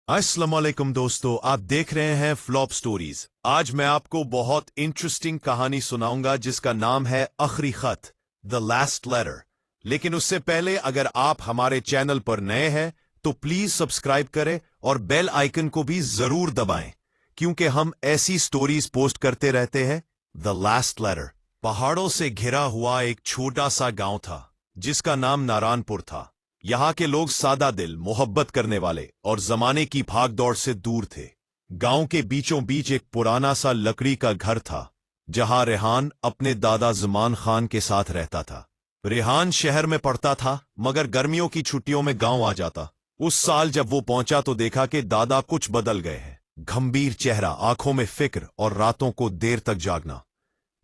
अस्सलाम वालेकुम दोस्तों, आप देख रहे हैं फ्लॉप स्टोरीज। आज मैं आपको बहुत इंटरेस्टिंग कहानी सुनाऊंगा जिसका नाम है आखिरी खत, द लास्ट लेटर। लेकिन उससे पहले अगर आप हमारे चैनल पर नए हैं तो प्लीज सब्सक्राइब करें और बेल आइकन को भी जरूर दबाएं, क्योंकि हम ऐसी स्टोरीज पोस्ट करते रहते हैं। The last letter. पहाड़ों से घिरा हुआ एक छोटा सा गांव था जिसका नाम नारायणपुर था। यहाँ के लोग सादा दिल, मोहब्बत करने वाले और जमाने की भागदौड़ से दूर थे। गांव के बीचों बीच एक पुराना सा लकड़ी का घर था जहां रेहान अपने दादा जमान खान के साथ रहता था। रेहान शहर में पढ़ता था मगर गर्मियों की छुट्टियों में गांव आ जाता। उस साल जब वो पहुंचा तो देखा कि दादा कुछ बदल गए हैं। गंभीर चेहरा, आंखों में फिक्र और रातों को देर तक जागना।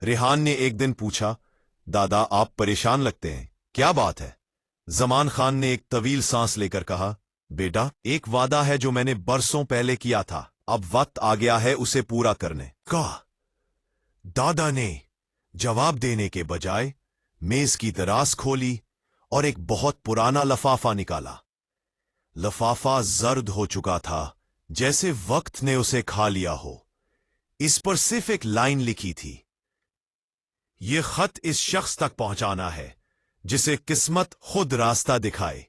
रेहान ने एक दिन पूछा, दादा आप परेशान लगते हैं, क्या बात है? जमान खान ने एक तवील सांस लेकर कहा, बेटा एक वादा है जो मैंने बरसों पहले किया था, अब वक्त आ गया है उसे पूरा करने का। दादा ने जवाब देने के बजाय मेज की दराज खोली और एक बहुत पुराना लफाफा निकाला। लफाफा जर्द हो चुका था, जैसे वक्त ने उसे खा लिया हो। इस पर सिर्फ एक लाइन लिखी थी, यह खत इस शख्स तक पहुंचाना है जिसे किस्मत खुद रास्ता दिखाए।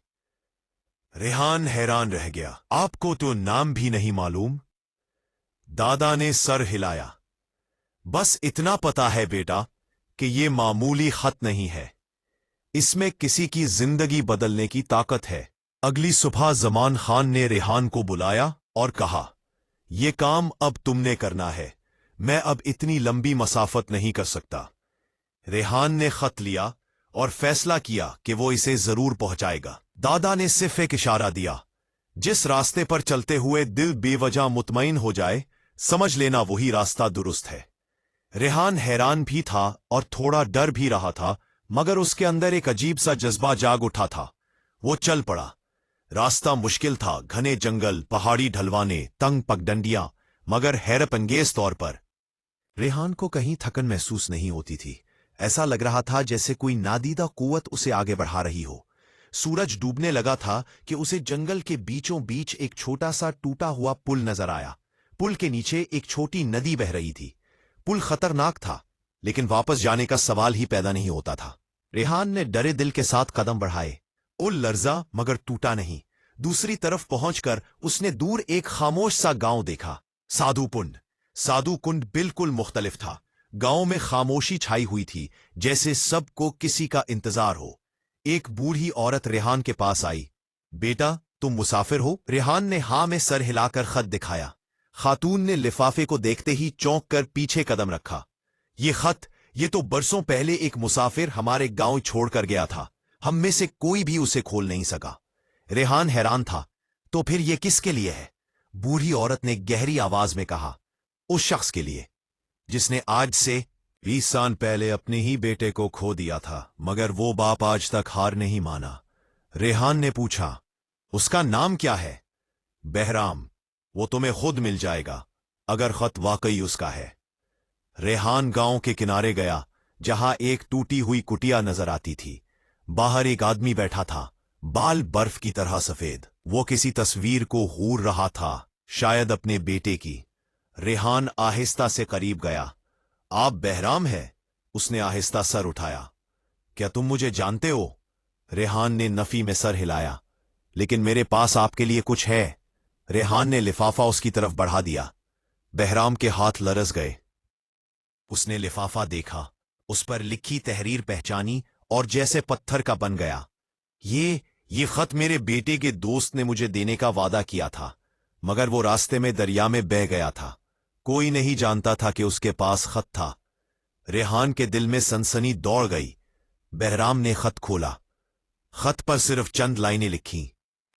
रेहान हैरान रह गया। आपको तो नाम भी नहीं मालूम? दादा ने सर हिलाया। बस इतना पता है बेटा कि यह मामूली खत नहीं है, इसमें किसी की जिंदगी बदलने की ताकत है। अगली सुबह जमान खान ने रेहान को बुलाया और कहा, यह काम अब तुमने करना है, मैं अब इतनी लंबी मसाफत नहीं कर सकता। रेहान ने खत लिया और फैसला किया कि वो इसे जरूर पहुंचाएगा। दादा ने सिर्फ एक इशारा दिया, जिस रास्ते पर चलते हुए दिल बेवजह मुतमईन हो जाए, समझ लेना वही रास्ता दुरुस्त है। रेहान हैरान भी था और थोड़ा डर भी रहा था, मगर उसके अंदर एक अजीब सा जज्बा जाग उठा था। वो चल पड़ा। रास्ता मुश्किल था, घने जंगल, पहाड़ी ढलवाने, तंग पगडंडियां, मगर हैरत अंगेज तौर पर रेहान को कहीं थकन महसूस नहीं होती थी। ऐसा लग रहा था जैसे कोई नादीदा कुव्वत उसे आगे बढ़ा रही हो। सूरज डूबने लगा था कि उसे जंगल के बीचों बीच एक छोटा सा टूटा हुआ पुल नजर आया। पुल के नीचे एक छोटी नदी बह रही थी। पुल खतरनाक था, लेकिन वापस जाने का सवाल ही पैदा नहीं होता था। रेहान ने डरे दिल के साथ कदम बढ़ाए। पुल लर्जा मगर टूटा नहीं। दूसरी तरफ पहुंचकर उसने दूर एक खामोश सा गांव देखा, साधु कुंड। साधु कुंड बिल्कुल मुख्तलिफ था। गांव में खामोशी छाई हुई थी, जैसे सबको किसी का इंतजार हो। एक बूढ़ी औरत रेहान के पास आई। बेटा तुम मुसाफिर हो? रेहान ने हाँ में सर हिलाकर खत दिखाया। खातून ने लिफाफे को देखते ही चौंक कर पीछे कदम रखा। ये खत, ये तो बरसों पहले एक मुसाफिर हमारे गांव छोड़कर गया था, हम में से कोई भी उसे खोल नहीं सका। रेहान हैरान था, तो फिर ये किसके लिए है? बूढ़ी औरत ने गहरी आवाज में कहा, उस शख्स के लिए जिसने आज से 20 साल पहले अपने ही बेटे को खो दिया था, मगर वो बाप आज तक हार नहीं माना। रेहान ने पूछा, उसका नाम क्या है? बहराम। वो तुम्हें खुद मिल जाएगा अगर खत वाकई उसका है। रेहान गांव के किनारे गया, जहां एक टूटी हुई कुटिया नजर आती थी। बाहर एक आदमी बैठा था, बाल बर्फ की तरह सफेद। वो किसी तस्वीर को हूर रहा था, शायद अपने बेटे की। रेहान आहिस्ता से करीब गया। आप बहराम है? उसने आहिस्ता सर उठाया। क्या तुम मुझे जानते हो? रेहान ने नफी में सर हिलाया। लेकिन मेरे पास आपके लिए कुछ है। रेहान ने लिफाफा उसकी तरफ बढ़ा दिया। बहराम के हाथ लरस गए। उसने लिफाफा देखा, उस पर लिखी तहरीर पहचानी और जैसे पत्थर का बन गया। ये खत मेरे बेटे के दोस्त ने मुझे देने का वादा किया था, मगर वो रास्ते में दरिया में बह गया था। कोई नहीं जानता था कि उसके पास खत था। रेहान के दिल में सनसनी दौड़ गई। बहराम ने खत खोला। खत पर सिर्फ चंद लाइनें लिखी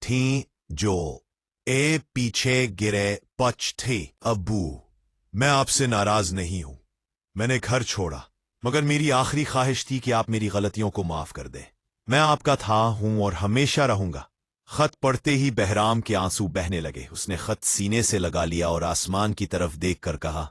थीं, जो ए पीछे गिरे पच थे। अब्बू, मैं आपसे नाराज नहीं हूं। मैंने घर छोड़ा, मगर मेरी आखिरी ख्वाहिश थी कि आप मेरी गलतियों को माफ कर दें। मैं आपका था, हूं और हमेशा रहूंगा। खत पढ़ते ही बहराम के आंसू बहने लगे। उसने खत सीने से लगा लिया और आसमान की तरफ देखकर कहा,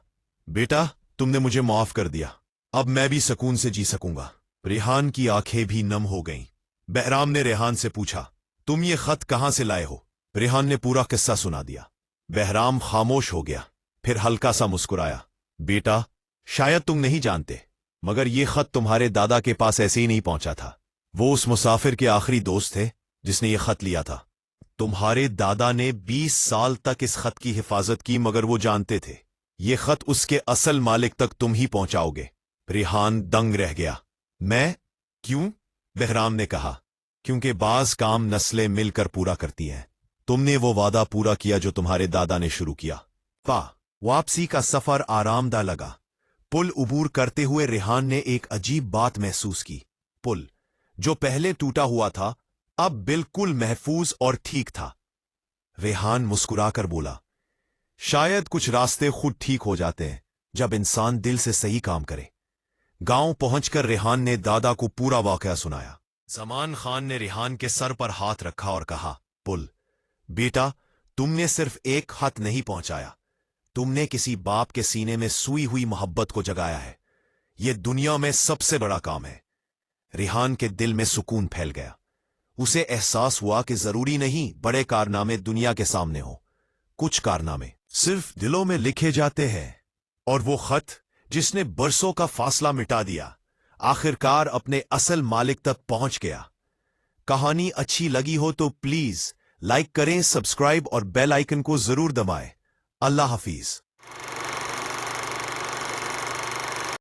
बेटा तुमने मुझे माफ कर दिया, अब मैं भी सुकून से जी सकूंगा। रेहान की आंखें भी नम हो गईं। बहराम ने रेहान से पूछा, तुम ये खत कहां से लाए हो? रेहान ने पूरा किस्सा सुना दिया। बहराम खामोश हो गया, फिर हल्का सा मुस्कुराया। बेटा, शायद तुम नहीं जानते, मगर ये खत तुम्हारे दादा के पास ऐसे ही नहीं पहुंचा था। वो उस मुसाफिर के आखिरी दोस्त थे जिसने ये खत लिया था। तुम्हारे दादा ने 20 साल तक इस खत की हिफाजत की, मगर वो जानते थे ये खत उसके असल मालिक तक तुम ही पहुंचाओगे। रिहान दंग रह गया। मैं? क्यों? बहराम ने कहा। क्योंकि बाज काम नस्लें मिलकर पूरा करती हैं। तुमने वो वादा पूरा किया जो तुम्हारे दादा ने शुरू किया। वाह! वापसी का सफर आरामदा लगा। पुल उबूर करते हुए रिहान ने एक अजीब बात महसूस की। पुल, जो पहले टूटा हुआ था, अब बिल्कुल महफूज और ठीक था। रेहान मुस्कुराकर बोला, शायद कुछ रास्ते खुद ठीक हो जाते हैं जब इंसान दिल से सही काम करे। गांव पहुंचकर रेहान ने दादा को पूरा वाकया सुनाया। जमान खान ने रेहान के सर पर हाथ रखा और कहा, पुल बेटा, तुमने सिर्फ एक खत नहीं पहुंचाया, तुमने किसी बाप के सीने में सूई हुई मोहब्बत को जगाया है। यह दुनिया में सबसे बड़ा काम है। रेहान के दिल में सुकून फैल गया। उसे एहसास हुआ कि जरूरी नहीं बड़े कारनामे दुनिया के सामने हो, कुछ कारनामे सिर्फ दिलों में लिखे जाते हैं। और वो खत जिसने बरसों का फासला मिटा दिया, आखिरकार अपने असल मालिक तक पहुंच गया। कहानी अच्छी लगी हो तो प्लीज लाइक करें, सब्सक्राइब और बेल आइकन को जरूर दबाएं। अल्लाह हाफिज।